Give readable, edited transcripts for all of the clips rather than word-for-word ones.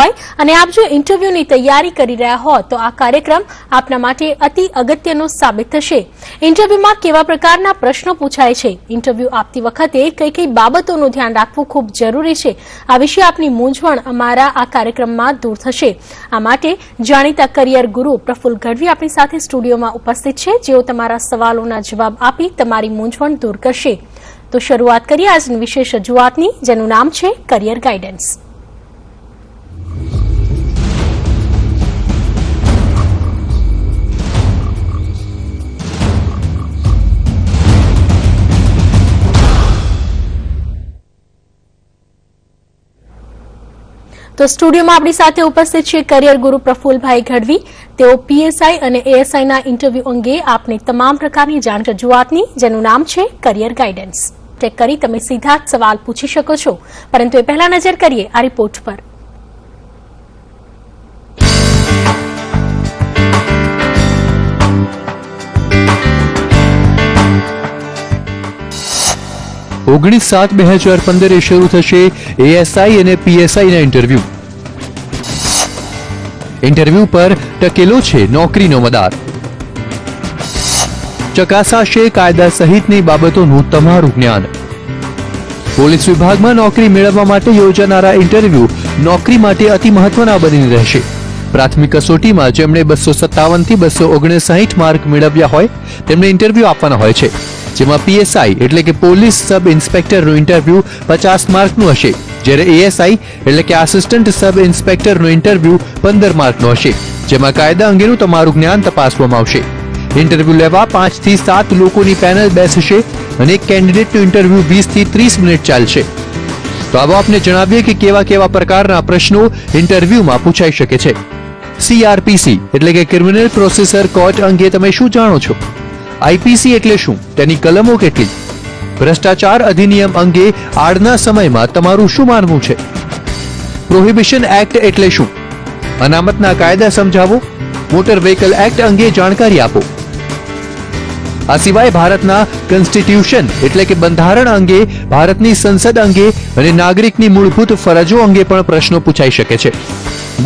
હોય અને આપ જો ઇન્ટરવ્યુની તૈયારી કરી રહ્યા હો તો આ કાર્યક્રમ આપના માટે અતિ અગત્યનો સાબિત થશે. ઇન્ટરવ્યુમાં કેવા પ્રકારના પ્રશ્નો પૂછાય છે, ઇન્ટરવ્યુ આપતી વખતે કઈ કઈ બાબતોનું ધ્યાન રાખવું ખૂબ જરૂરી છે, આ વિશે આપની મૂંઝવણ અમારા આ કાર્યક્રમમાં દૂર થશે. આ માટે જાણીતા કરિયર ગુરુ પ્રફુલ્લ ગઢવી આપણી સાથે સ્ટુડિયોમાં ઉપસ્થિત છે, જેઓ તમારા સવાલોના જવાબ આપી તમારી મૂંઝવણ દૂર કરશે. તો શરૂઆત કરીએ આજની વિશેષ રજૂઆતની, જેનું નામ છે કરિયર ગાઈડન્સ. તો સ્ટુડિયોમાં આપણી સાથે ઉપસ્થિત છે કરિયર ગુરુ પ્રફુલ્લભાઈ ગઢવી. તેઓ પીએસઆઈ અને એએસઆઈના ઇન્ટરવ્યુ અંગે આપને તમામ પ્રકારની જાણ રજૂઆતની, જેનું નામ છે કરિયર ગાઈડન્સ. ટેક કરી તમે સીધા જ સવાલ પૂછી શકો છો, પરંતુ એ પહેલા નજર કરીએ આ રિપોર્ટ પર. ઓગણીસ 7/2015 શરૂ થશે એએસઆઈ અને પીએસઆઈના ઇન્ટરવ્યુ. ઇન્ટરવ્યુ પર ટકેલો છે નોકરીનો મદાર. ચકાસાશે કાયદા સહિતની બાબતોનું તમારું જ્ઞાન. પોલીસ વિભાગમાં નોકરી મેળવવા માટે યોજાનારા ઇન્ટરવ્યુ નોકરી માટે અતિ મહત્વના બની રહેશે. પ્રાથમિક કસોટીમાં જેમણે 257 થી 259 માર્ક મેળવ્યા હોય તેમને ઇન્ટરવ્યુ આપવાના હોય છે, જેમાં પીએસઆઈ એટલે કે પોલીસ સબ ઇન્સ્પેક્ટરનું ઇન્ટરવ્યુ 50 માર્કનું હશે, જ્યારે એએસઆઈ એટલે કે આસિસ્ટન્ટ સબ ઇન્સ્પેક્ટરનું ઇન્ટરવ્યુ 15 માર્કનું હશે, જેમાં કાયદા અંગેનું તમારું જ્ઞાન તપાસવામાં આવશે. ઇન્ટરવ્યુ લેવા 5 થી 7 લોકોની પેનલ બેસશે અને એક કેન્ડિડેટનું ઇન્ટરવ્યુ 20 થી 30 મિનિટ ચાલશે. તો આવો આપને જણાવીએ કે કેવા કેવા પ્રકારના પ્રશ્નો ઇન્ટરવ્યુમાં પૂછાઈ શકે છે. સીઆરપીસી એટલે કે ક્રિમિનલ પ્રોસેસર કોડ અંગે તમે શું જાણો છો? આઈપીસી એટલે શું, તેની કલમો કેટલી? ભ્રષ્ટાચાર અધિનિયમ અંગે આજના સમયમાં તમારું શું માનવું છે? પ્રોહિબિશન એક્ટ એટલે શું? અનામતના કાયદા સમજાવો. મોટર વ્હીકલ એક્ટ અંગે જાણકારી આપો. આ સિવાય ભારતના કોન્સ્ટિટ્યુશન એટલે કે બંધારણ અંગે, ભારતની સંસદ અંગે અને નાગરિકની મૂળભૂત ફરજો અંગે પણ પ્રશ્નો પૂછાઈ શકે છે.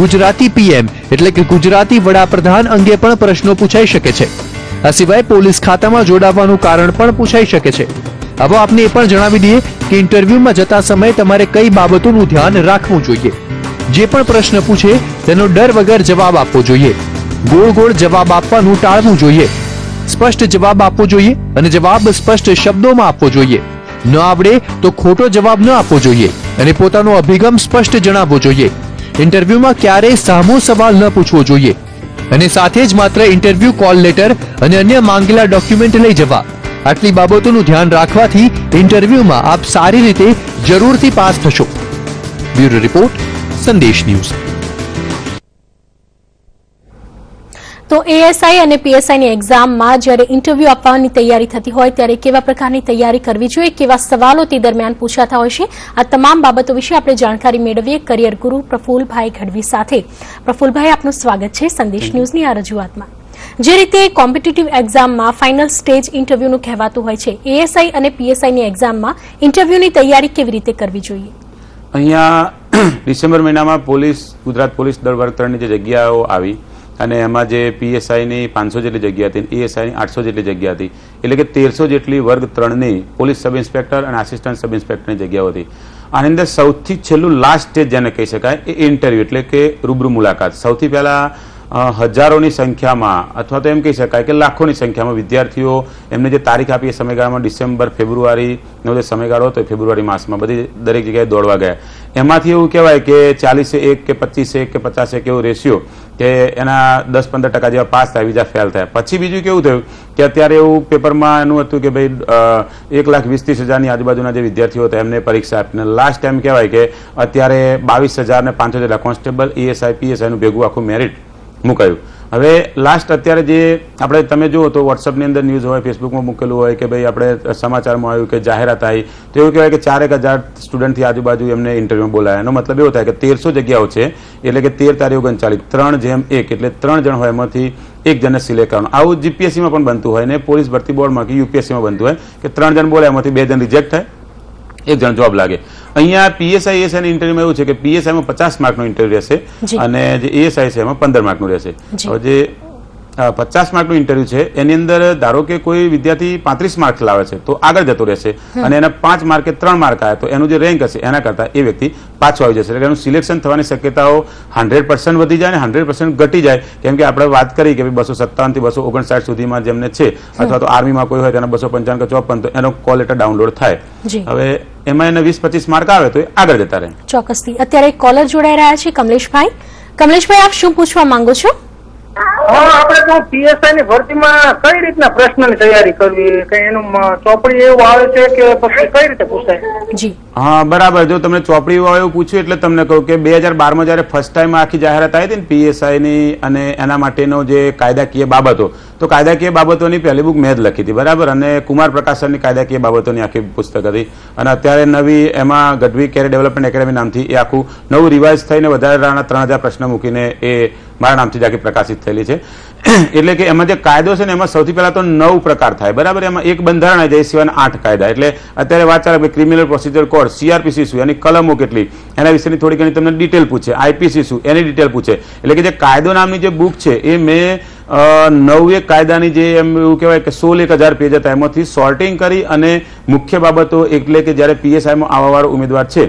ગુજરાતી પીએમ એટલે કે ગુજરાતી વડાપ્રધાન અંગે પણ પ્રશ્નો પૂછાઈ શકે છે. આ સિવાય પોલીસ ખાતામાં જોડાવાનું કારણ પણ પૂછાઈ શકે છે. હવે આપને એ પણ જણાવી દઈએ કે ઇન્ટરવ્યુમાં જતા સમયે તમારે કઈ બાબતોનું ધ્યાન રાખવું જોઈએ. જે પણ પ્રશ્ન પૂછે તેનો ડર વગર જવાબ આપવો જોઈએ. ગોળ ગોળ જવાબ આપવાનું ટાળવું જોઈએ. સ્પષ્ટ જવાબ આપવો જોઈએ અને જવાબ સ્પષ્ટ શબ્દોમાં આપવો જોઈએ. ન આવડે તો ખોટો જવાબ ન આપવો જોઈએ અને પોતાનો અભિગમ સ્પષ્ટ જણાવવો જોઈએ. ઇન્ટરવ્યુમાં ક્યારેય સામો સવાલ ન પૂછવો જોઈએ અને સાથે જ માત્ર ઇન્ટરવ્યુ કોલ લેટર અને અન્ય માંગેલા ડોક્યુમેન્ટ લઈ જવા. આટલી બાબતોનું ધ્યાન રાખવાથી ઇન્ટરવ્યુમાં આપ સારી રીતે જરૂરથી પાસ થશો. બ્યુરો રિપોર્ટ, સંદેશ ન્યૂઝ. તો એએસઆઈ અને પીએસઆઈની એક્ઝામમાં જ્યારે ઇન્ટરવ્યુ આપવાની તૈયારી થતી હોય ત્યારે કેવા પ્રકારની તૈયારી કરવી જોઈએ, કેવા સવાલો તે દરમિયાન પૂછાતા હોય છે, આ તમામ બાબતો વિશે આપણે જાણકારી મેળવીએ કરિયર ગુરુ પ્રફુલ્લભાઈ ગઢવી સાથે. પ્રફુલ્લભાઈ, આપનું સ્વાગત છે સંદેશ ન્યૂઝની આ રજૂઆતમાં. જે રીતે કોમ્પિટિટિવ એક્ઝામમાં ફાઇનલ સ્ટેજ ઇન્ટરવ્યુનું કહેવાતું હોય છે, એએસઆઈ અને પીએસઆઈની એક્ઝામમાં ઇન્ટરવ્યુની તૈયારી કેવી રીતે કરવી જોઈએ? અહીંયા ડિસેમ્બર મહિનામાં ગુજરાત પોલીસ દળ વર્ગ 3ની જે જગ્યાઓ આવી અને એમાં જે પીએસઆઈની 500 જેટલી જગ્યા હતી, એએસઆઈની 800 જેટલી જગ્યા હતી, એટલે કે 1300 જેટલી વર્ગ 3ની પોલીસ સબ ઇન્સ્પેક્ટર અને આસિસ્ટન્ટ સબ ઇન્સ્પેક્ટરની જગ્યાઓ હતી. આની અંદર સૌથી છેલ્લું લાસ્ટ સ્ટેજ જેને કહી શકાય એ ઇન્ટરવ્યુ એટલે કે રૂબરૂ મુલાકાત. સૌથી પહેલા હજારોની સંખ્યામાં અથવા તો એમ કહી શકાય કે લાખોની સંખ્યામાં વિદ્યાર્થીઓ એમને જે તારીખ આપી એ સમયગાળામાં ડિસેમ્બર ફેબ્રુઆરીનો જે સમયગાળો હતો એ ફેબ્રુઆરી માસમાં બધી દરેક જગ્યાએ દોડવા ગયા. એમાંથી એવું કહેવાય કે 40:1 કે 25:1 કે 50:1 એવો રેશિયો કે એના 10-15% જેવા પાસ થયા, બીજા ફેલ થયા. પછી બીજું કેવું થયું કે અત્યારે એવું પેપરમાં એનું હતું કે ભાઈ 1,20,30,000ની આજુબાજુના જે વિદ્યાર્થીઓ હતા એમને પરીક્ષા આપીને લાસ્ટ ટાઈમ કહેવાય કે અત્યારે 22,500 જેટલા કોન્સ્ટેબલ, એએસઆઈ, પીએસઆઈનું ભેગું આખું મેરિટ મુકાયું. હવે લાસ્ટ અત્યારે જે આપણે તમે જુઓ તો વોટ્સઅપની અંદર ન્યૂઝ હોય, ફેસબુકમાં મૂકેલું હોય કે ભાઈ આપણે સમાચારમાં આવ્યું કે જાહેરાત આવી, તો એવું કહેવાય કે 4,000 સ્ટુડન્ટથી આજુબાજુ એમને ઇન્ટરવ્યુ બોલાયા. એનો મતલબ એવો થાય કે 1300 જગ્યાઓ છે એટલે કે 13×39 3:1 એટલે 3 જણ હોય એમાંથી એક જણને સિલેક્ટ કરવાનું. આવું જીપીએસસીમાં પણ બનતું હોય ને પોલીસ ભરતી બોર્ડમાં કે યુપીએસસીમાં બનતું હોય કે 3 જણ બોલે એમાંથી 2 જણ રિજેક્ટ થાય એક જણ જોબ લાગે. અહીંયા પીએસઆઈ એએસઆઈ ઇન્ટરવ્યુમાં એવું છે કે પીએસઆઈમાં 50 માર્કનો ઇન્ટરવ્યુ રહેશે અને જે એએસઆઈ છે એમાં 15 માર્કનું રહેશે. હવે જે 50 માર્કનું ઇન્ટરવ્યુ છે એની અંદર ધારો કે કોઈ વિદ્યાર્થી 35 માર્ક્સ લાવે છે તો આગળ જતો રહેશે અને એના 5 માર્કે 3 માર્ક આવે તો એનું જે રેન્ક હશે એના કરતા એ વ્યક્તિ પાછો આવી જશે. એટલે એનું સિલેક્શન થવાની શક્યતાઓ 100% વધી જાય અને 100% ઘટી જાય. કેમ કે આપણે વાત કરી કે 257 થી 259 સુધીમાં જેમને છે અથવા તો આર્મીમાં કોઈ હોય તેના 255 કે 54 તો એનો કોલ લેટર ડાઉનલોડ થાય. હવે એમાં એને 20-25 માર્ક આવે તો એ આગળ જતા રહે. ચોક્કસથી. અત્યારે કોલર જોડાઈ રહ્યા છે કમલેશભાઈ. કમલેશભાઈ, આપ શું પૂછવા માંગો છો? આપણે તો પીએસઆઈ ની ભરતીમાં કઈ રીતના પ્રશ્નની તૈયારી કરવી, કઈ એનું ચોપડી એવું આવે છે કે પછી કઈ રીતે પૂછાય? જી હા, બરાબર. જો તમને ચોપડી એવું પૂછ્યું એટલે તમને કહું કે 2012માં જયારે ફર્સ્ટ ટાઈમ આખી જાહેરાત આવી હતી ને પીએસઆઈ ની અને એના માટેનો જે કાયદાકીય બાબતો, તો કાયદાકીય બાબતોની પહેલી બુક મેં જ લખી હતી, બરાબર. અને કુમાર પ્રકાશનની કાયદાકીય બાબતોની આખી પુસ્તક હતી અને અત્યારે નવી એમાં ગઢવી કેરિયર ડેવલપમેન્ટ એકેડેમી નામથી એ આખું નવું રિવાઇઝ થઈને વધારાના 3000 પ્રશ્ન મૂકીને એ મારા નામથી જ આખી પ્રકાશિત થયેલી છે. એટલે કે એમાં જે કાયદો છે ને એમાં સૌથી પહેલા તો 9 પ્રકાર થાય, બરાબર. એમાં એક બંધારણ આવી જાય, સિવાયના 8 કાયદા. એટલે અત્યારે વાત ચાલે ક્રિમિનલ પ્રોસિજર કોડ, સીઆરપીસી શું, એની કલમો કેટલી, એના વિશેની થોડી ઘણી તમને ડિટેલ પૂછે, આઈપીસી શું એની ડિટેલ પૂછે. એટલે કે જે કાયદો નામની જે બુક છે એ મેં 9 કાયદાની જે એમ એવું કહેવાય કે 16,000 પેજ હતા એમાંથી સોર્ટિંગ કરી અને મુખ્ય બાબતો એટલે કે જયારે પીએસઆઈમાં આવવાવાળો ઉમેદવાર છે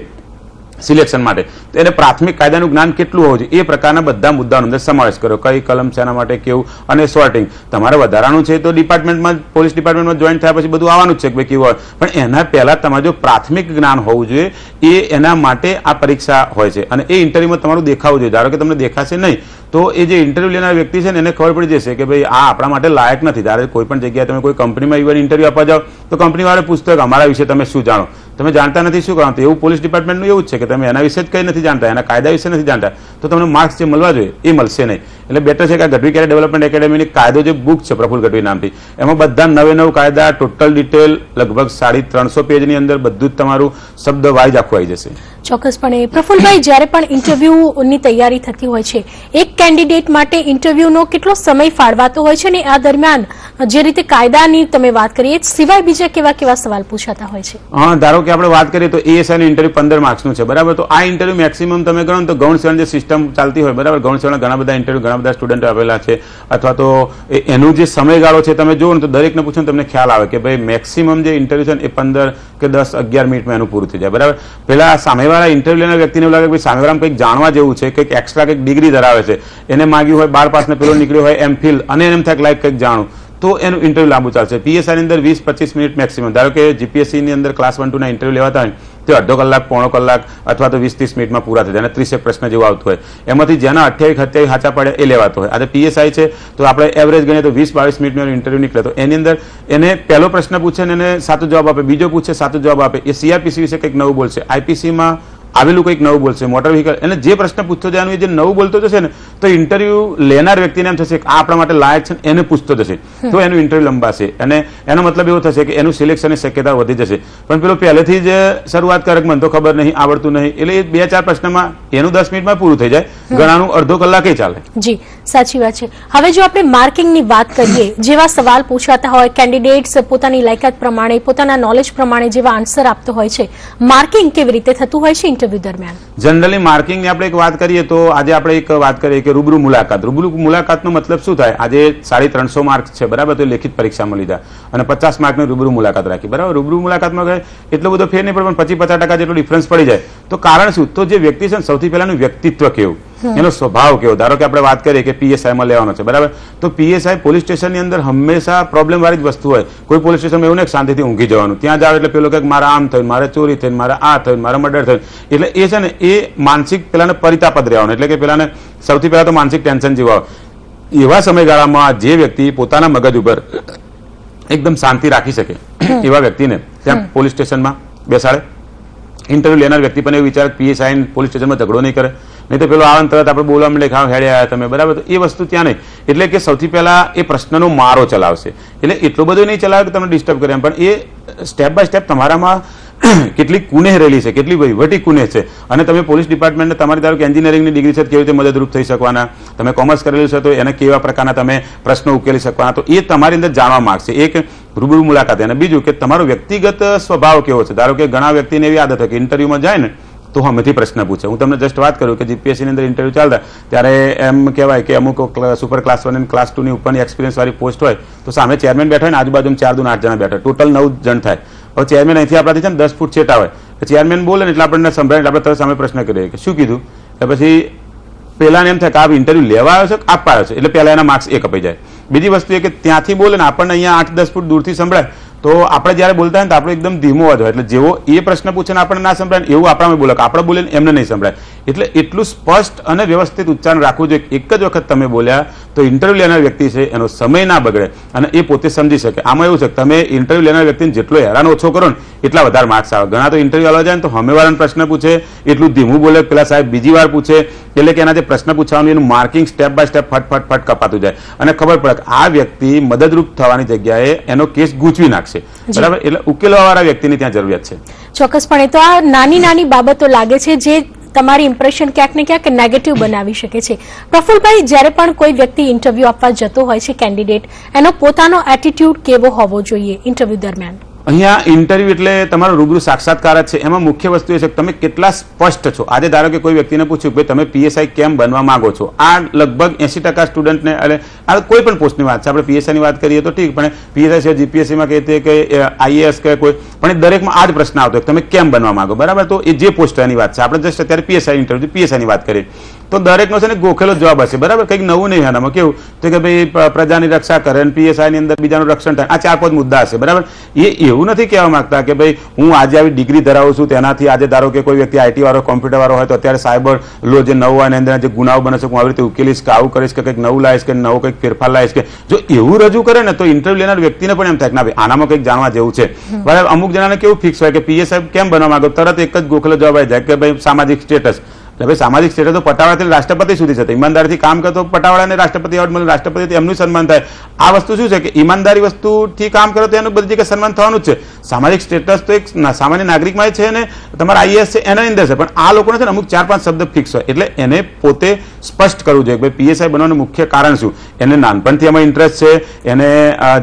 સિલેક્શન માટે તો એને પ્રાથમિક કાયદાનું જ્ઞાન કેટલું હોવું જોઈએ એ પ્રકારના બધા મુદ્દાનો અંદર સમાવેશ કર્યો. કઈ કલમ છે એના માટે કેવું અને સોર્ટિંગ. તમારે વધારાનું છે તો ડિપાર્ટમેન્ટમાં પોલીસ ડિપાર્ટમેન્ટમાં જોઈન થયા પછી બધું આવવાનું જ છે કે ભાઈ કેવું હોય, પણ એના પહેલા તમારે જો પ્રાથમિક જ્ઞાન હોવું જોઈએ એ એના માટે આ પરીક્ષા હોય છે અને એ ઇન્ટરવ્યુમાં તમારું દેખાવું જોઈએ. ધારો કે તમને દેખાશે નહીં તો એ જે ઇન્ટરવ્યુ લેનાર વ્યક્તિ છે ને એને ખબર પડી જશે કે ભાઈ આ આપણા માટે લાયક નથી. જ્યારે કોઈ પણ જગ્યાએ તમે કોઈ કંપનીમાં ઇવન ઇન્ટરવ્યુ આપવા જાઓ તો કંપનીવાળા પૂછતો કે અમારા વિશે તમે શું જાણો, તમે જાણતા નથી શું કરવાનું. એવું પોલીસ ડિપાર્ટમેન્ટનું એવું જ છે કે તમે એના વિશે જ કંઈ નથી જાણતા, એના કાયદા વિશે નથી જાણતા તો તમને માર્ક્સ જે મળવા જોઈએ એ મળશે નહીં. એટલે બેટર છે કે ગઢવી કેરિયર ડેવલપમેન્ટ એકેડેમીની કાયદો જે બુક છે પ્રફુલ ગઢવી નામથી એમાં બધા 9 કાયદા ટોટલ ડિટેલ લગભગ 350 પેજની અંદર બધું જ તમારું શબ્દ વાઇઝ આખું આવી જશે. ચોક્કસપણે. પ્રફુલભાઈ, જ્યારે પણ ઇન્ટરવ્યુની તૈયારી થતી હોય છે એક કેન્ડિડેટ માટે ઇન્ટરવ્યુનો કેટલો સમય ફાળવાતો હોય છે અને આ દરમિયાન જે રીતે કાયદાની તમે વાત કરી સિવાય બીજા કેવા કેવા સવાલ પૂછાતા હોય છે? હા, ધારો કે આપણે વાત કરીએ તો એએસઆઈ નું ઇન્ટરવ્યુ 15 માર્ક્સનું છે, બરાબર. તો આ ઇન્ટરવ્યુ મેક્સિમમ તમે ગણો તો ગૌણ સેવન જે સિસ્ટમ ચાલતી હોય, બરાબર. ગૌણ સેવન ઘણા બધા ઇન્ટરવ્યુ ઘણા બધા સ્ટુડન્ટ આવેલા છે અથવા તો એનું જે સમયગાળો છે તમે જુઓ ને તો દરેકને પૂછો તમને ખ્યાલ આવે કે ભાઈ મેક્સિમમ જે ઇન્ટરવ્યુ છે ને એ 15 કે 10-11 મિનિટમાં એનું પૂરું થઈ જાય, બરાબર. પેલા સામેવાળા ઇન્ટરવ્યુ લેનાર વ્યક્તિને એવું લાગે કે સામેવાળામાં કંઈક જાણવા જેવું છે, કંઈક એક્સ્ટ્રા કંઈક ડિગ્રી ધરાવે છે, એને માંગ્યું હોય 12 પાસ ને પેલો નીકળ્યો હોય એમફિલ અને એમ થાય લાઈક કંઈક જાણું તો એનું ઇન્ટરવ્યુ લાંબુ ચાલશે. પીએસઆઈ ની અંદર 20-25 મિનિટ મેક્સિમમ. ધારો કે જીપીએસસી ની અંદર ક્લાસ 1-2 ના ઇન્ટરવ્યુ લેવાતા હોય તો અડધો કલાક, પોણો કલાક અથવા તો 20-30 મિનિટમાં પૂરા થઈ જાય અને 30 પ્રશ્ન જેવું આવતું હોય એમાંથી જેના 28-27 સાચા પડે એ લેવાતો હોય. આજે પીએસઆઈ છે તો આપણે એવરેજ ગણીએ તો 20-22 મિનિટનો ઇન્ટરવ્યુ નીકળે તો એની અંદર એને પહેલો પ્રશ્ન પૂછે ને એને સાચો જવાબ આપે, બીજો પૂછે સાચો જવાબ આપે, એ સીઆરપીસી વિશે કંઈક નવું બોલશે, આઈપીસીમાં આવેલું કંઈક નવું બોલશે, મોટર વ્હીકલ, એને જે પ્રશ્ન પૂછતો જાય એ જે નવું બોલતો જશે ને તો ઇન્ટરવ્યુ લેનાર વ્યક્તિને એમ થશે કે આ આપણા માટે લાયક છે એને પૂછતો જશે તો એનું ઇન્ટરવ્યુ લંબાશે અને એનો મતલબ એવો થશે કે એનું સિલેક્શનની શક્યતા વધી જશે. પણ પેલો પહેલેથી જ શરૂઆત કરે મને તો ખબર નહીં, આવડતું નહીં, એટલે એ 2-4 પ્રશ્નમાં એનું 10 મિનિટમાં પૂરું થઈ જાય, ઘણાનું અડધો કલાકે ચાલે. જી, સાચી વાત છે. હવે જો આપણે માર્કિંગની વાત કરીએ, જેવા સવાલ પૂછાતા હોય કેન્ડિડેટ્સ પોતાની લાયકાત પ્રમાણે પોતાના નોલેજ પ્રમાણે જેવા આન્સર આપતો હોય છે, માર્કિંગ કેવી રીતે થતું હોય છે ઇન્ટરવ્યુ દરમિયાન? જનરલી માર્કિંગની આપણે એક વાત કરીએ તો આજે આપણે એક વાત કરીએ કે રૂબરૂ મુલાકાત. રૂબરૂ મુલાકાતનો મતલબ શું થાય? આજે 350 માર્ક છે, બરાબર. તો લેખિત પરીક્ષામાં લીધા અને 50 માર્કની રૂબરૂ મુલાકાત રાખી, બરાબર. રૂબરૂ મુલાકાતમાં એટલો બધો ફેર નહીં પડે પણ 25-50% જેટલો ડિફરન્સ પડી જાય. તો કારણ શું? તો જે વ્યક્તિ છે સૌથી પહેલાનું વ્યક્તિત્વ કેવું, એનો સ્વભાવ કેવો. ધારો કે આપણે વાત કરીએ કે પીએસઆઈમાં લેવાનો છે, બરાબર. તો પીએસઆઈ પોલીસ સ્ટેશનની અંદર હંમેશા પ્રોબ્લેમ વાળી જ વસ્તુ હોય. કોઈ પોલીસ સ્ટેશનમાં એવું નહીં શાંતિથી ઊંઘી જવાનું, ત્યાં જાવ એટલે પેલો કે મારા આમ થયું, મારે ચોરી થઈને, મારે આ થયું, મારા મર્ડર થયું. એટલે એ છે ને એ માનસિક પેલાને પરિતાપદ રહેવાનું, એટલે કે પેલાને સૌથી પહેલા તો માનસિક ટેન્શન જેવા. એવા સમયગાળામાં જે વ્યક્તિ પોતાના મગજ ઉપર એકદમ શાંતિ રાખી શકે એવા વ્યક્તિને ત્યાં પોલીસ સ્ટેશનમાં બેસાડે. ઇન્ટરવ્યુ લેનાર વ્યક્તિ પણ એવું વિચારે પીએસઆઈ પોલીસ સ્ટેશનમાં ઝઘડો નહીં કરે, નહીં તો પેલો આવે તરત આપણે બોલવા મળે ખાવ હેડે આવ્યા તમે, બરાબર. તો એ વસ્તુ ત્યાં નહીં. એટલે કે સૌથી પહેલા એ પ્રશ્નનો મારો ચલાવશે. એટલે એટલો બધો નહીં ચલાવે કે તમને ડિસ્ટર્બ કરે એમ, પણ એ સ્ટેપ બાય સ્ટેપ તમારામાં કેટલી કુનેહ રહેલી છે, કેટલી વહીવટી કુનેહ છે અને તમે પોલીસ ડિપાર્ટમેન્ટને તમારી ધારો કે એન્જિનિયરિંગની ડિગ્રી છે કેવી રીતે મદદરૂપ થઈ શકવાના, તમે કોમર્સ કરેલું છે તો એને કેવા પ્રકારના તમે પ્રશ્નો ઉકેલી શકવાના, તો એ તમારી અંદર જાણવા માંગશે. એક રૂબરૂ મુલાકાતે. અને બીજું કે તમારો વ્યક્તિગત સ્વભાવ કેવો છે. ધારો કે ઘણા વ્યક્તિને એવી આદત હોય કે ઇન્ટરવ્યુમાં જાય ને તો હમેથી પ્રશ્ન પૂછે. હું તમને જસ્ટ વાત કરું કે જીપીએસસી ની અંદર ઇન્ટરવ્યુ ચાલતા ત્યારે એમ કહેવાય કે અમુક સુપર ક્લાસ 1 અને ક્લાસ 2 ની ઉપરની એક્સપિરિયન્સ વાળી પોસ્ટ હોય તો સામે ચેરમેન બેઠા હોય ને આજુબાજુ 4 દૂ 8 જણા બેઠા, ટોટલ 9 જણ થાય. હવે ચેરમેન અહીંથી આપણાથી છે ને 10 ફૂટ છેટા હોય, ચેરમેન બોલે ને એટલે આપણને સંભળાય એટલે આપણે તરત સામે પ્રશ્ન કરીએ કે શું કીધું. એટલે પછી પેલાને એમ થાય કે આ ઇન્ટરવ્યુ લેવા આવ્યો છે કે આપવા આવ્યો છે, એટલે પહેલા એના માર્ક્સ એ કપાઈ જાય. બીજી વસ્તુ એ કે ત્યાંથી બોલે ને આપણને અહીંયા 8-10 ફૂટ દૂરથી સંભળાય તો આપણે જ્યારે બોલતા હોય ને તો આપણે એકદમ ધીમો અવાજ હોય, એટલે જેવો એ પ્રશ્ન પૂછે ને આપણને ના સંભળાય એવું આપણામાં બોલે, આપણે બોલે એમને નહીં સંભળાય. એટલે એટલું સ્પષ્ટ અને વ્યવસ્થિત ઉચ્ચારણ રાખવું જોઈએ. એક જ વખત તમે બોલ્યા તો ઇન્ટરવ્યુ લેનાર વ્યક્તિ છે એનો સમય ના બગડે અને એ પોતે સમજી શકે. આમાં એવું છે કે તમે ઇન્ટરવ્યુ લેનાર વ્યક્તિને જેટલો હેરાન ઓછો કરો ને એટલા વધારે માર્ક્સ આવે. ઘણા તો ઇન્ટરવ્યુ આવવા જાય ને તો સામેવાળાને પ્રશ્ન પૂછે એટલું ધીમું બોલે, પેલા સાહેબ બીજી વાર પૂછે, એટલે કે એના જે પ્રશ્ન પૂછવાનું એનું માર્કિંગ સ્ટેપ બાય સ્ટેપ ફટ કપાતું જાય અને ખબર પડે કે આ વ્યક્તિ મદદરૂપ થવાની જગ્યાએ એનો કેસ ગૂંચવી નાખશે. બરાબર, એટલે ઉકેલવાવાળા વ્યક્તિની ત્યાં જરૂરિયાત છે. ચોક્કસપણે. તો આ નાની નાની બાબતો લાગે છે જે તમારી ઇમ્પ્રેશન ક્યાંક ને ક્યાંક નેગેટિવ બનાવી શકે છે. પ્રફુલભાઈ, જ્યારે પણ કોઈ વ્યક્તિ ઇન્ટરવ્યુ આપવા જતો હોય છે કેન્ડિડેટ, એનો પોતાનો એટીટ્યુડ કેવો હોવો જોઈએ ઇન્ટરવ્યુ દરમિયાન? અહીંયા ઇન્ટરવ્યુ એટલે તમારો રૂબરૂ સાક્ષાત્કાર જ છે. એમાં મુખ્ય વસ્તુ એ છે કે તમે કેટલા સ્પષ્ટ છો. આજે ધારો કે કોઈ વ્યક્તિને પૂછ્યું કે તમે પીએસઆઈ કેમ બનવા માંગો છો, આ લગભગ 80% સ્ટુડન્ટને, એટલે આ કોઈ પણ પોસ્ટની વાત છે, આપણે પીએસઆઈની વાત કરીએ તો ઠીક, પણ પીએસઆઈ છે જીપીએસસીમાં કહીએ કે આઈએએસ કે કોઈ પણ દરેકમાં આ જ પ્રશ્ન આવતો તમે કેમ બનવા માંગો. બરાબર, તો એ જે પોસ્ટ એની વાત છે. આપણે જસ્ટ અત્યારે પીએસઆઈ ઇન્ટરવ્યુ પીએસઆઈની વાત કરીએ તો દરેકનો છે ને ગોખેલો જવાબ હશે. બરાબર, કંઈક નવું નહીં. આનામાં કેવું તો કે ભાઈ પ્રજાની રક્ષા કરે અને પીએસઆઈ ની અંદર બીજાનું રક્ષણ થાય, આ 4-5 મુદ્દા હશે. બરાબર, એ એવું નથી કહેવા માંગતા કે ભાઈ હું આજે આવી ડિગ્રી ધરાવું છું તેનાથી આજે ધારો કે કોઈ વ્યક્તિ આઈટી વાળો કોમ્પ્યુટર વાળો હોય તો અત્યારે સાયબર લો જે નવું હોય અંદર જે ગુનાઓ બને છે હું આવી રીતે ઉકેલીશ કે આવું કરીશ કે કંઈક નવું લાવીશ કે નવું કંઈક ફેરફાર લાવીશ કે જો એવું રજૂ કરે ને તો ઇન્ટરવ્યુ લેનાર વ્યક્તિને પણ એમ થાય કે ના ભાઈ આનામાં કંઈક જાણવા જેવું છે. બરાબર, અમુક જણાને કેવું ફિક્સ હોય કે પીએસઆઈ કેમ બનવા માંગો, તરત એક જ ગોખેલો જવાબ આવી જાય કે ભાઈ સામાજિક સ્ટેટસ. એટલે ભાઈ સામાજિક સ્ટેટસ તો પટાવાળાથી રાષ્ટ્રપતિ સુધી છે. ઈમાનદારીથી કામ કરતો પટાવાળાને રાષ્ટ્રપતિ એવોર્ડ મળે, રાષ્ટ્રપતિથી એમનું સન્માન થાય. આ વસ્તુ શું છે કે ઈમાનદારી વસ્તુથી કામ કરો તો એનું બધી જગ્યાએ સન્માન થવાનું જ છે. સામાજિક સ્ટેટસ તો એક સામાન્ય નાગરિકમાં છે ને તમારા આઈએએસ છે એના અંદર છે, પણ આ લોકોને છે ને અમુક 4-5 શબ્દ ફિક્સ હોય એટલે એને પોતે સ્પષ્ટ કરવું જોઈએ કે ભાઈ પીએસઆઈ બનવાનું મુખ્ય કારણ શું. એને નાનપણથી એમાં ઇન્ટરેસ્ટ છે, એને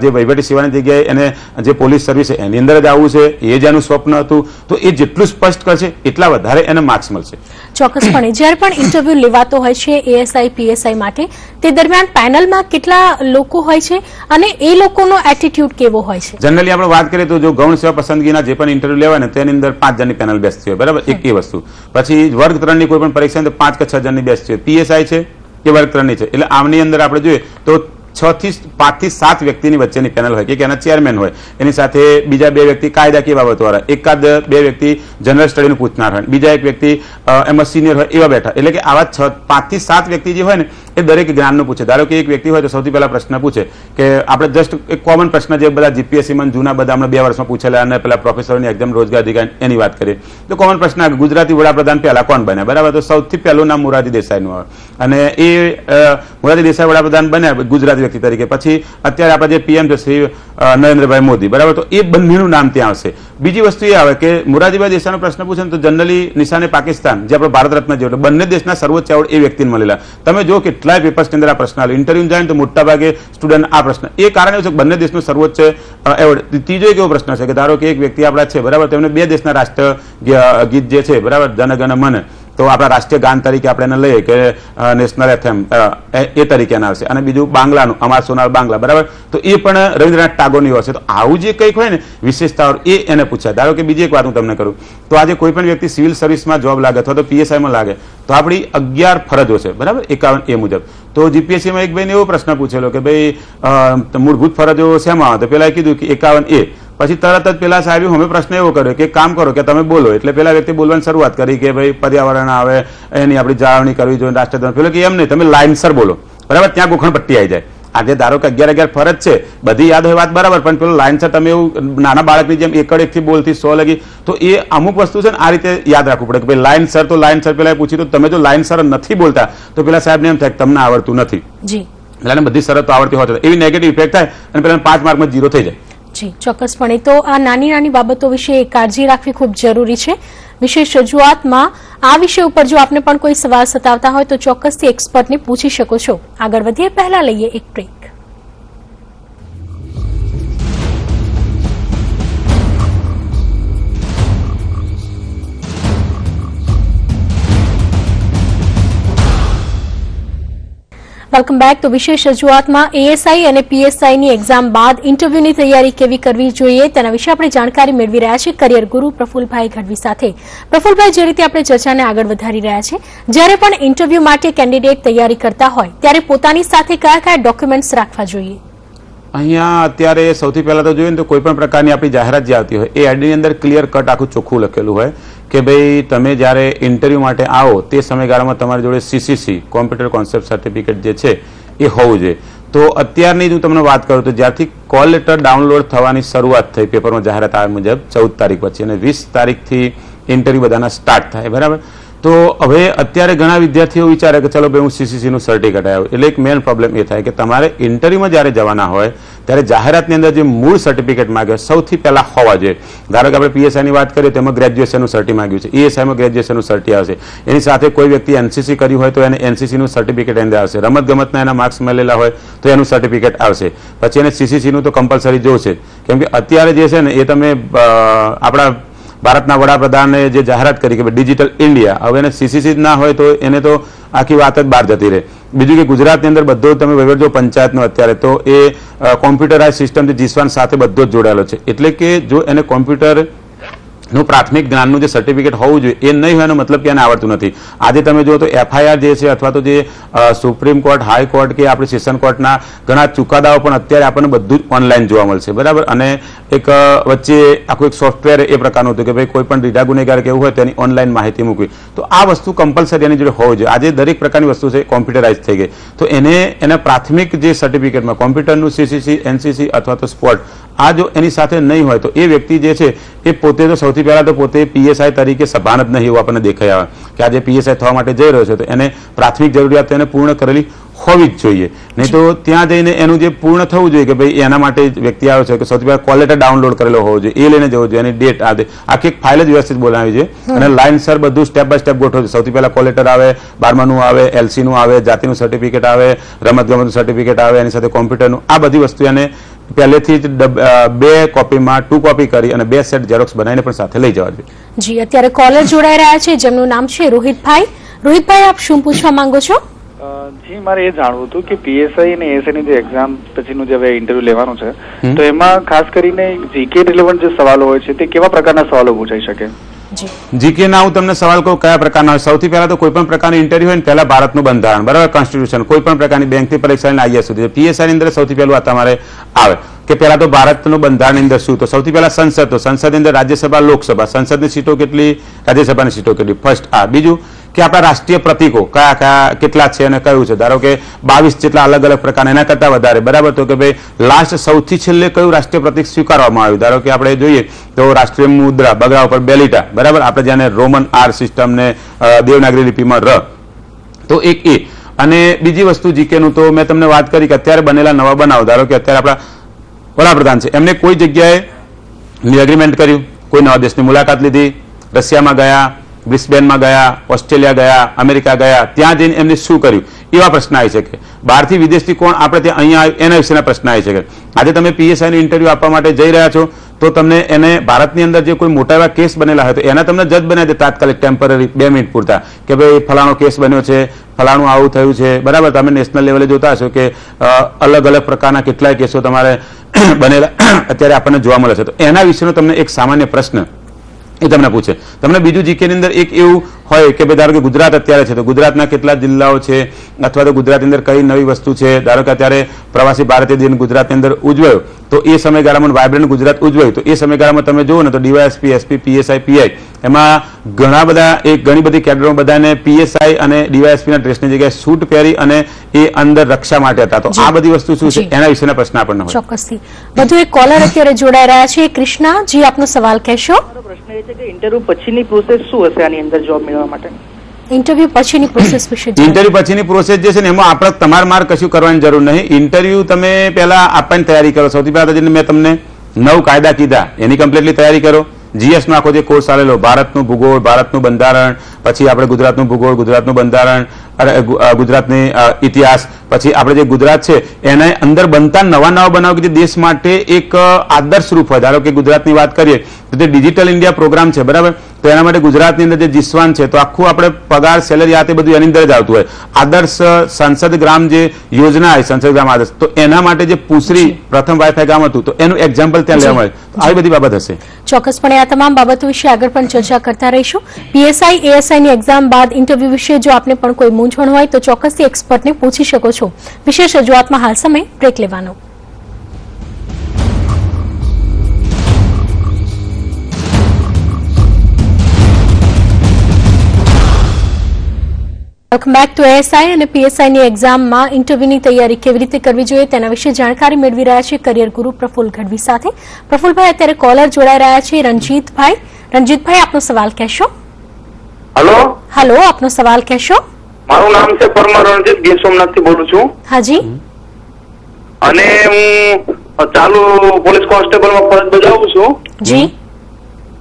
જે વહીવટી સેવાની જગ્યાએ એને જે પોલીસ સર્વિસ છે એની અંદર જ આવવું છે, એ જ એનું સ્વપ્ન હતું, તો એ જેટલું સ્પષ્ટ કરશે એટલા વધારે એને માર્ક્સ મળશે. ચોક્કસપણે. જ્યારે પણ ઇન્ટરવ્યુ લેવાતો હોય છે એએસઆઈ પીએસઆઈ માટે, તે દરમિયાન પેનલમાં કેટલા લોકો હોય છે અને એ લોકોનો એટીટ્યુડ કેવો હોય છે? જનરલી આપણે વાત કરીએ તો જો ગૌણ સેવા પસંદગીના જે પણ ઇન્ટરવ્યુ લેવાય ને તેની અંદર 5 જણની પેનલ બેસતી હોય. બરાબર, એક એ વસ્તુ. પછી વર્ગ 3 ની કોઈ પણ પરીક્ષા અંદર 5 કે 6 જણની બેસતી હોય. પીએસઆઈ છે એ વર્ગ 3 ની છે, એટલે આમની અંદર આપણે જોઈએ તો 5 થી 7 વ્યક્તિની વચ્ચેની પેનલ હોય કે એના ચેરમેન હોય, એની સાથે બીજા 2 વ્યક્તિ કાયદાકીય બાબતવાળા, એકાદ 2 વ્યક્તિ જનરલ સ્ટડીનું પૂછનાર હોય, બીજા 1 વ્યક્તિ એમાં સિનિયર હોય, એવા બેઠા. એટલે કે આવા 5 થી 7 વ્યક્તિ જે હોય ને એ દરેક જ્ઞાનનું પૂછે. ધારો કે એક વ્યક્તિ હોય તો સૌથી પહેલા પ્રશ્ન પૂછે કે આપણે જસ્ટ એક કોમન પ્રશ્ન જે બધા જીપીએસસીમાં જૂના બધા હમણાં 2 વર્ષમાં પૂછેલા અને પેલા પ્રોફેસરની એક્ઝામ રોજગાર અધિકારી એની વાત કરીએ તો કોમન પ્રશ્ન ગુજરાતી વડાપ્રધાન પહેલા કોણ બન્યા. બરાબર, તો સૌથી પહેલું નામ મોરારજી દેસાઈનું આવે અને એ મોરારજી દેસાઈ વડાપ્રધાન બન્યા ગુજરાતી વ્યક્તિ તરીકે. પછી અત્યારે આપણા જે પીએમ છે શ્રી નરેન્દ્રભાઈ મોદી. બરાબર, તો એ બંનેનું નામ ત્યાં આવશે. બીજી વસ્તુ એ આવે કે મોરારજીભાઈ દેસાઈનો પ્રશ્ન પૂછે તો જનરલી નિશાને પાકિસ્તાન જે આપણે ભારત રત્ન જેવું બંને દેશના સર્વોચ્ચ એવોર્ડ એ વ્યક્તિને મળેલા. તમે જો કેટલાય પેપર્સની અંદર આ પ્રશ્ન આવે, ઇન્ટરવ્યુ જાય તો મોટા ભાગે સ્ટુડન્ટ આ પ્રશ્ન એ કારણ એવું છે કે બંને દેશનો સર્વોચ્ચ એવોર્ડ. ત્રીજો એક એવો પ્રશ્ન છે કે ધારો કે એક વ્યક્તિ આપણા છે, બરાબર, તેમને 2 દેશના રાષ્ટ્ર ગીત જે છે, બરાબર, જન ગણ મન, તો આપણા રાષ્ટ્રીય ગાન તરીકે આપણે એને લઈએ કે નેશનલ એથેમ એ તરીકે આવશે, અને બીજું બાંગ્લાનું અમાર સોનાર બાંગ્લા. બરાબર, તો એ પણ રવિન્દ્રનાથ ટાગોરની હશે. તો આવું જે કંઈક હોય ને વિશેષતાઓ એ એને પૂછાય. ધારો કે બીજી એક વાત હું તમને કરું તો આજે કોઈ પણ વ્યક્તિ સિવિલ સર્વિસમાં જોબ લાગે અથવા તો પીએસઆઈમાં લાગે તો આપણી 11 ફરજો છે. બરાબર, 51 એ મુજબ. તો જીપીએસસીમાં એક ભાઈને એવો પ્રશ્ન પૂછેલો કે ભાઈ મૂળભૂત ફરજો શેમાં આવે, તો પેલા કીધું કે 51A. પછી તરત જ પેલા સાહેબ અમે પ્રશ્ન એવો કર્યો કે કામ કરો કે તમે બોલો, એટલે પેલા વ્યક્તિ બોલવાની શરૂઆત કરી કે ભાઈ પર્યાવરણ આવે એની આપણી જાળવણી કરવી જોઈએ, રાષ્ટ્રધર્મ. પેલો કે એમ નહીં, તમે લાઇનસર બોલો. બરાબર, ત્યાં ગોખણ પટ્ટી આવી જાય. આજે ધારો કે 11 ફરજ છે, બધી યાદ હોય વાત બરાબર, પણ પેલો લાઇનસર તમે એવું નાના બાળકની જેમ એકડેકથી બોલથી 100 લગી, તો એ અમુક વસ્તુ છે ને આ રીતે યાદ રાખવું પડે કે ભાઈ લાઇનસર તો લાઇનસર પેલા પૂછી તો તમે જો લાઇનસર નથી બોલતા તો પેલા સાહેબને એમ થાય કે તમને આવડતું નથી. જી, એટલે બધી શરતો આવડતી હોય એવી નેગેટિવ ઇફેક્ટ થાય અને પેલા 5 માર્કમાં 0 થઈ જાય. જી, ચોક્કસપણે. તો આ નાની નાની બાબતો વિશે કાળજી રાખવી ખૂબ જરૂરી છે. વિશેષ રજૂઆતમાં આ વિષય ઉપર જો આપને પણ કોઈ સવાલ સતાવતા હોય તો ચોક્કસથી એક્સપર્ટને પૂછી શકો છો. આગળ વધીએ પહેલા લઈએ એક બ્રેક. Welcome back. તો વિશેષ રજૂઆતમાં એએસઆઈ અને પીએસઆઈની એક્ઝામ બાદ ઇન્ટરવ્યુની તૈયારી કેવી કરવી જોઈએ તેના વિશે આપણે જાણકારી મેળવી રહ્યા છીએ કરિયર ગુરુ પ્રફુલભાઈ ગઢવી સાથે. પ્રફુલભાઈ, જે રીતે આપણે ચર્ચાને આગળ વધારી રહ્યા છીએ, જ્યારે પણ ઇન્ટરવ્યુ માટે કેન્ડિડેટ તૈયારી કરતા હોય ત્યારે પોતાની સાથે કયા કયા ડોક્યુમેન્ટ્સ રાખવા જોઈએ? અહીંયા અત્યારે સૌથી પહેલા તો જોઈએ ને તો કોઈ પણ પ્રકારની આપણી જાહેરાત જે આવતી હોય એ આઈડીની અંદર ક્લિયર કટ આખું ચોખ્ખું લખેલું હોય કે ભાઈ તમે જ્યારે ઇન્ટરવ્યુ માટે આવો તે સમયગાળામાં તમારી જોડે સીસીસી કોમ્પ્યુટર કોન્સેપ્ટ સર્ટિફિકેટ જે છે એ હોવું જોઈએ. તો અત્યારની હું તમને વાત કરું તો જ્યારથી કોલ લેટર ડાઉનલોડ થવાની શરૂઆત થઈ પેપરમાં જાહેરાત આવે મુજબ 14 તારીખ પછી અને 20 તારીખથી ઇન્ટરવ્યુ બધાના સ્ટાર્ટ થાય, બરાબર. તો હવે અત્યારે ઘણા વિદ્યાર્થીઓ વિચારે કે ચલો ભાઈ હું સીસીસીનું સર્ટિફિકેટ આવ્યું, એટલે એક મેઇન પ્રોબ્લેમ એ થાય કે તમારે ઇન્ટરવ્યુમાં જ્યારે જવાના હોય ત્યારે જાહેરાતની અંદર જે મૂળ સર્ટિફિકેટ માંગે સૌથી પહેલા હોવા જોઈએ. ધારો કે આપણે પીએસઆઈની વાત કરીએ તેમાં ગ્રેજ્યુએશનનું સર્ટી માંગ્યું છે, એએસઆઈમાં ગ્રેજ્યુએશનનું સર્ટી આવશે, એની સાથે કોઈ વ્યક્તિ એનસીસી કર્યું હોય તો એને એનસીસીનું સર્ટિફિકેટ અંદર આવશે, રમતગમતના એના માર્ક્સ મળેલા હોય તો એનું સર્ટિફિકેટ આવશે, પછી એને સીસીસીનું તો કમ્પલસરી જોશે. કેમ કે અત્યારે જે છે ને એ તમે આપણા ભારતના વડાપ્રધાને જે જાહેરાત કરી કે ડિજિટલ ઇન્ડિયા, હવે એને સીસીસી ના હોય તો એને તો આખી વાત જ બહાર જતી રહે. બીજું કે ગુજરાતની અંદર બધો તમે વહીવટ જો પંચાયતનો અત્યારે તો એ કોમ્પ્યુટરાઇઝ સિસ્ટમથી જીસવાન સાથે બધો જ જોડાયેલો છે. એટલે કે જો એને કોમ્પ્યુટર નું પ્રાથમિક જ્ઞાનનું જે સર્ટિફિકેટ હોવું જોઈએ એ નહીં હોય એનો મતલબ કે એને આવડતું નથી. આજે તમે જુઓ તો એફઆઈઆર જે છે અથવા તો જે સુપ્રીમ કોર્ટ, હાઈકોર્ટ કે આપણી સેશન કોર્ટના ઘણા ચુકાદાઓ પણ અત્યારે આપણને બધું જ ઓનલાઈન જોવા મળશે, બરાબર. અને એક વચ્ચે આખું એક સોફ્ટવેર એ પ્રકારનું હતું કે ભાઈ કોઈ પણ રીઢા ગુનેગાર કેવું હોય તેની ઓનલાઈન માહિતી મૂકવી. તો આ વસ્તુ કમ્પલસરી એની જોડે હોવી જોઈએ. આજે દરેક પ્રકારની વસ્તુ છે કોમ્પ્યુટરાઇઝ થઈ ગઈ, તો એના પ્રાથમિક જે સર્ટિફિકેટમાં કોમ્પ્યુટરનું સીસીસી, એનસીસી અથવા તો સ્પોર્ટ આ જો એની સાથે નહીં હોય તો એ વ્યક્તિ જે છે એ પોતે તો સૌથી પહેલા તો પોતે પીએસઆઈ તરીકે સભાન જ નહીં એવું આપણને દેખાઈ આવે કે આજે પીએસઆઈ થવા માટે જઈ રહ્યો છે તો એને પ્રાથમિક જરૂરિયાત એને પૂર્ણ કરેલી હોવી જ જોઈએ. નહીં તો ત્યાં જઈને એનું જે પૂર્ણ થવું જોઈએ કે ભાઈ એના માટે વ્યક્તિ આવ્યો છે કે સૌથી પહેલા કોલ લેટર ડાઉનલોડ કરેલો હોવો જોઈએ, એ લઈને જવો જોઈએ, એની ડેટ આખી એક ફાઇલ જ વ્યવસ્થિત બોલાવી છે અને લાઇનસર બધું સ્ટેપ બાય સ્ટેપ ગોઠવો. સૌથી પહેલા કોલ લેટર આવે, 12માનું આવે, એલસીનું આવે, જાતિનું સર્ટિફિકેટ આવે, રમતગમતનું સર્ટિફિકેટ આવે, એની સાથે કોમ્પ્યુટરનું, આ બધી વસ્તુ એને પહેલેથી જ 2 કોપીમાં 2 કોપી કરી અને 2 સેટ ઝેરોક્સ બનાવીને પણ સાથે લઈ જવા જોઈએ. જી, અત્યારે કોલર જોડાઈ રહ્યા છે જેમનું નામ છે રોહિતભાઈ. રોહિતભાઈ, આપ શું પૂછવા માંગો છો? જી, મારે એ જાણવું હતું કે પીએસઆઈ અને એએસઆઈ ની જે એક્ઝામ પછીનું જે હવે ઇન્ટરવ્યુ લેવાનું છે તો એમાં ખાસ કરીને જીકે રિલેવન્ટ જે સવાલો હોય છે તે કેવા પ્રકારના સવાલો પૂછાઈ શકે? જીકે ના હું તમને સવાલ કહું કયા પ્રકારના હોય. સૌથી પહેલા તો કોઈ પણ પ્રકારની ઇન્ટરવ્યુ હોય ને પહેલા ભારતનું બંધારણ, બરાબર, કોન્સ્ટિટ્યુશન, કોઈ પણ પ્રકારની બેંકની પરીક્ષા આઈએએસ સુધી. પીએસઆઈ ની અંદર સૌથી પહેલું આ તમારે આવે કે પહેલા તો ભારતનું બંધારણ અંદર શું, તો સૌથી પહેલા સંસદ, તો સંસદની અંદર રાજ્યસભા, લોકસભા, સંસદની સીટો કેટલી, રાજ્યસભાની સીટો કેટલી, ફર્સ્ટ આ. બીજું કે આપણા રાષ્ટ્રીય પ્રતીકો કયા કયા કેટલા છે અને કયું છે. ધારો કે 22 જેટલા અલગ અલગ પ્રકારના, એના કરતા વધારે, બરાબર. તો કે ભાઈ લાસ્ટ સૌથી છેલ્લે કયું રાષ્ટ્રીય પ્રતીક સ્વીકારવામાં આવ્યું. ધારો કે આપણે જોઈએ તો રાષ્ટ્રીય મુદ્રા બગડા ઉપર બેલીટા, બરાબર, આપણે જેને રોમન આર સિસ્ટમ ને દેવનાગરી લિપિમાં ર, તો એક એ. અને બીજી વસ્તુ જીકેનું તો મેં તમને વાત કરી કે અત્યારે બનેલા નવા બનાવ, ધારો કે અત્યારે આપણા વડાપ્રધાન છે એમને કોઈ જગ્યાએ એગ્રીમેન્ટ કર્યું, કોઈ નવા દેશની મુલાકાત લીધી, રશિયામાં ગયા, બ્રિસ્બેનમાં ગયા, ઓસ્ટ્રેલિયા ગયા, અમેરિકા ગયા, ત્યાં જઈને એમને શું કર્યું, એવા પ્રશ્ન આવી શકે. બહારથી વિદેશથી કોણ આપણે ત્યાં અહીંયા આવ્યું એના વિશેના પ્રશ્ન આવી શકે. આજે તમે પીએસઆઈનું ઇન્ટરવ્યુ આપવા માટે જઈ રહ્યા છો તો તમને એને ભારતની અંદર જે કોઈ મોટા એવા કેસ બનેલા હોય તો એના તમને જજ બનાવી દે તાત્કાલિક, ટેમ્પરરી 2 મિનિટ પૂરતા કે ભાઈ ફલાણો કેસ બન્યો છે, ફલાણું આવું થયું છે, બરાબર. તમે નેશનલ લેવલે જોતા હશો કે અલગ અલગ પ્રકારના કેટલાય કેસો તમારે બનેલા અત્યારે આપણને જોવા મળે છે. તો એના વિશેનો તમને એક સામાન્ય પ્રશ્ન એ તમને પૂછે. તમને બીજું જીકેની અંદર એક એવું હોય કે ભાઈ ધારો કે ગુજરાત અત્યારે છે તો ગુજરાતના કેટલા જિલ્લાઓ છે અથવા તો ગુજરાતની અંદર કઈ નવી વસ્તુ છે. ધારો કે અત્યારે પ્રવાસી ભારતીય દિન ગુજરાતની અંદર ઉજવાયો તો એ સમયગાળામાં વાયબ્રન્ટ ગુજરાત ઉજવાયું તો એ સમયગાળામાં તમે જુઓ ને તો ડીવાયએસપી, એસપી, પીએસઆઈ, પીઆઈ એમાં ઘણા બધા ઘણી બધી કેડરો બધાને પીએસઆઈ અને ડીવાયએસપી ના ડ્રેસની જગ્યાએ સૂટ પહેરી અને એ અંદર રક્ષા માટે હતા. તો આ બધી વસ્તુ શું છે એના વિશેના પ્રશ્ન આપણને હોય. ચોક્કસથી. બધું એક કોલર અત્યારે જોડાઈ રહ્યા છે. કૃષ્ણા જી, આપનો સવાલ કહેશો? પ્રશ્ન એ છે કે ઇન્ટરવ્યુ પછીની પ્રોસેસ શું હશે આની અંદર જોબ મેળવવા માટે? ઇન્ટરવ્યુ પછીની પ્રોસેસ વિશે? ઇન્ટરવ્યુ પછીની પ્રોસેસ જે છે ને એમાં આપણે તમારે માર કશું કરવાની જરૂર નહીં. ઇન્ટરવ્યુ તમે પહેલા આપવાની તૈયારી કરો. સૌથી પહેલા તો મેં તમને 9 કાયદા કીધા એની કમ્પ્લીટલી તૈયારી કરો. જીએસ નો આખો જે કોર્સ આવેલો, ભારતનું ભૂગોળ, ભારતનું બંધારણ, પછી આપણે ગુજરાતનું ભૂગોળ, ગુજરાતનું બંધારણ, ગુજરાતની ઇતિહાસ, પછી આપણે જે ગુજરાત છે એના અંદર બનતા નવા બનાવ કે જે દેશ માટે એક આદર્શ રૂપ હોય. ધારો કે ગુજરાતની વાત કરીએ તો તે ડિજિટલ ઇન્ડિયા પ્રોગ્રામ છે, બરાબર. તો એના માટે ગુજરાતની અંદર જે જીસ્વાન છે તો આખું આપણે પગાર સેલરી આ તે બધું એની અંદર જ આવતું હોય. આદર્શ સંસદ ગ્રામ જે યોજના હોય સંસદ ગ્રામ આદર્શ, તો એના માટે જે પૂસરી પ્રથમ વાઈફાઈ ગામ હતું તો એનું એક્ઝામ્પલ ત્યાં લેવામાં આવે. આવી બધી બાબત હશે. ચોક્કસપણે આ તમામ બાબતો વિશે આગળ પણ ચર્ચા કરતા રહીશું. પીએસઆઈ એએસઆઈની એક્ઝામ બાદ ઇન્ટરવ્યુ વિશે જો આપને પણ કોઈ મૂંઝવણ હોય તો ચોક્કસથી એક્સપર્ટને પૂછી શકો છો. વિશેષ રજૂઆતમાં હાલ સમય બ્રેક લેવાનો. વેલકમ બેક ટુ એએસઆઈ અને પીએસઆઈની એક્ઝામમાં ઇન્ટરવ્યુની તૈયારી કેવી રીતે કરવી જોઈએ તેના વિશે જાણકારી મેળવી રહ્યા છે કરિયર ગુરુ પ્રફુલ ગઢવી સાથે. પ્રફુલભાઈ, અત્યારે કોલર જોડાઈ રહ્યા છે રણજીતભાઈ. રણજીતભાઈ, આપનો સવાલ કહેશો? હલો, આપનો સવાલ કહેશો? મારું નામ છે પરમાર રણજીત, ગીર સોમનાથ થી બોલું છું. હાજી. અને હું ચાલુ પોલીસ કોન્સ્ટેબલમાં ફરજ બજાવું છું. જી.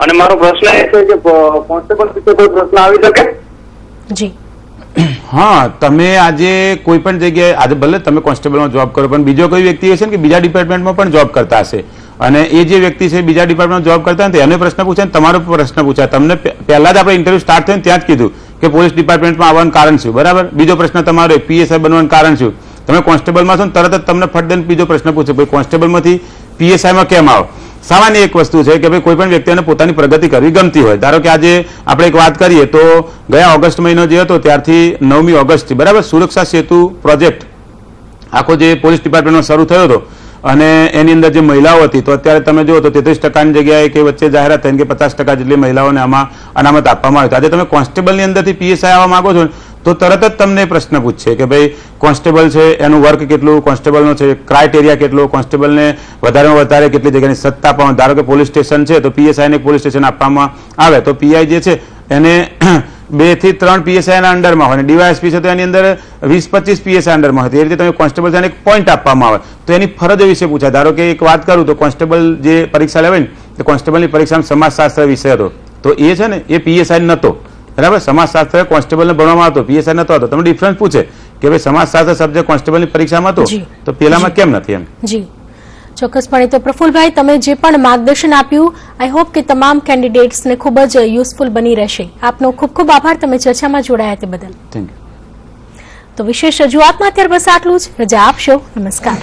અને મારો પ્રશ્ન એ છે કે કોન્સ્ટેબલ વિશે કોઈ પ્રશ્ન આવી શકે? જી. હા, તમે આજે કોઈ પણ જગ્યાએ આજે ભલે તમે કોન્સ્ટેબલમાં જોબ કરો પણ બીજો કોઈ વ્યક્તિ હશે ને કે બીજા ડિપાર્ટમેન્ટમાં પણ જોબ કરતા હશે અને એ જે વ્યક્તિ છે બીજા ડિપાર્ટમેન્ટમાં જોબ કરતા હોય એનો પ્રશ્ન પૂછે તમારો પ્રશ્ન પૂછાય. તમને પહેલા જ આપણે ઇન્ટરવ્યુ સ્ટાર્ટ થયું ત્યાં જ કીધું કે પોલીસ ડિપાર્ટમેન્ટમાં આવવાનું કારણ શું, બરાબર. બીજો પ્રશ્ન તમારો પીએસઆઈ બનવાનું કારણ શું. તમે કોન્સ્ટેબલમાં છો ને તરત જ તમને ફટ દઈને બીજો પ્રશ્ન પૂછે ભાઈ કોન્સ્ટેબલમાંથી પીએસઆઈમાં કેમ આવો. સામાન્ય એક વસ્તુ છે કે ભાઈ કોઈ પણ વ્યક્તિને પોતાની પ્રગતિ કરવી ગમતી હોય. ધારો કે આજે આપણે એક વાત કરીએ તો ગયા ઓગસ્ટ મહિનો જે હતો ત્યારથી 9મી ઓગસ્ટથી બરાબર સુરક્ષા સેતુ પ્રોજેક્ટ આખો જે પોલીસ ડિપાર્ટમેન્ટમાં શરૂ થયો હતો અને એની અંદર જે મહિલાઓ હતી તો અત્યારે તમે જુઓ તો 33% જગ્યાએ કે વચ્ચે જાહેરાત થઈને કે 50% જેટલી મહિલાઓને આમાં અનામત આપવામાં આવી. આજે તમે કોન્સ્ટેબલની અંદરથી પીએસઆઈ આવવા માંગો છો તો તરત જ તમને પ્રશ્ન પૂછશે કે ભાઈ કોન્સ્ટેબલ છે એનું વર્ક કેટલું, કોન્સ્ટેબલનો છે ક્રાઇટેરિયા કેટલો, કોન્સ્ટેબલને વધારેમાં વધારે કેટલી જગ્યાની સત્તા આપવામાં. ધારો કે પોલીસ સ્ટેશન છે તો પીએસઆઈને પોલીસ સ્ટેશન આપવામાં આવે તો પીઆઈ જે છે એને 2 થી 3 પીએસઆઈના અંડરમાં હોય અને ડીવાયએસપી છે તો એની અંદર 20-25 પીએસઆઈ અંડરમાં હોય. એ રીતે તમે કોન્સ્ટેબલ છે એક પોઈન્ટ આપવામાં આવે તો એની ફરજો વિશે પૂછાય. ધારો કે એક વાત કરું તો કોન્સ્ટેબલ જે પરીક્ષા લેવાય ને તો કોન્સ્ટેબલની પરીક્ષામાં સમાજશાસ્ત્ર વિષય હતો તો એ છે ને એ પીએસઆઈ નહોતો, બરાબર. સમાજશાસ્ત્ર કોન્સ્ટેબલને ભણવામાં આવતો, પીએસઆઈ નતો આવતો. તમે ડિફરન્સ પૂછે કે ભાઈ સમાજશાસ્ત્ર સબ્જેક્ટ કોન્સ્ટેબલની પરીક્ષામાં હતો તો પેલામાં કેમ નથી એમ. જી ચોક્કસપણે. તો પ્રફુલભાઈ, તમે જે પણ માર્ગદર્શન આપ્યું આઈ હોપ કે તમામ કેન્ડિડેટ્સને ખૂબ જ યુઝફુલ બની રહેશે. આપનો ખૂબ ખૂબ આભાર તમે ચર્ચામાં જોડાયા તે બદલ. Thank you. તો વિશેષ રજૂઆતમાં અત્યારે બસ આટલું જ. રજા આપશો. નમસ્કાર.